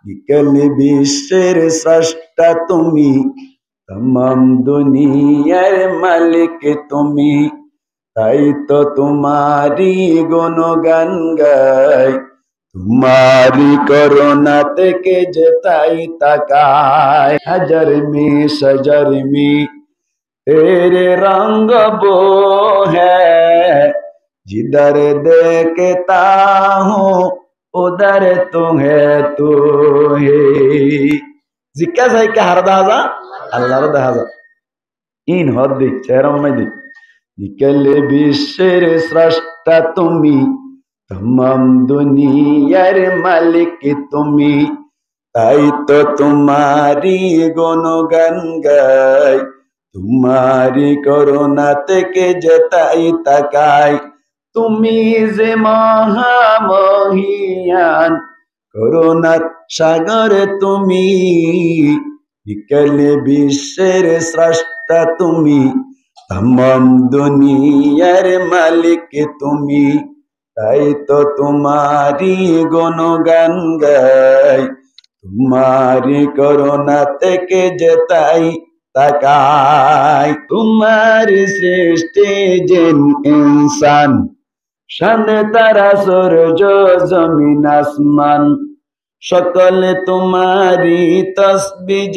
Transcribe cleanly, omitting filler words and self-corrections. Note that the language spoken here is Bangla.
নিকল বিশ্বের স্রষ্টা তুমি, तमाम दुनियार मालिक তুমি, তাই তো তোমারি গুণগান গাই। तुम्हारी করুণা থেকে যে তাই তাকায়। हजर में सजर में तेरे रंग वो है, जिधर देखता हूँ उधर तू है तू है। জিজ্ঞাসা হয় কে হার দেখা যা আল্লাহর দেখা যা ইন হদ দিচ্ছে এরম নাই দিক নিকলে বিশ্বের স্রষ্টা তুমি, तमाम दुनियार मालिक তুমি, তাই তো তোমারি গুণগান গাই। তোমারি করুণা থেকে যে তাই তাকাই। তুমি যে মহামহিয়ান, করুণার সাগর তুমি, নিকলে বিশ্বের স্রষ্টা তুমি, तमाम दुनियार मालिक তুমি, তাই তো তোমারি গুণগান গাই। তোমারি করুণা থেকে যে তাই তাকাই। তোমার সৃষ্টি জিন ইনসান, চাঁদ তারা সূর্য জমিন আসমান, সকলে তোমারি তসবিহ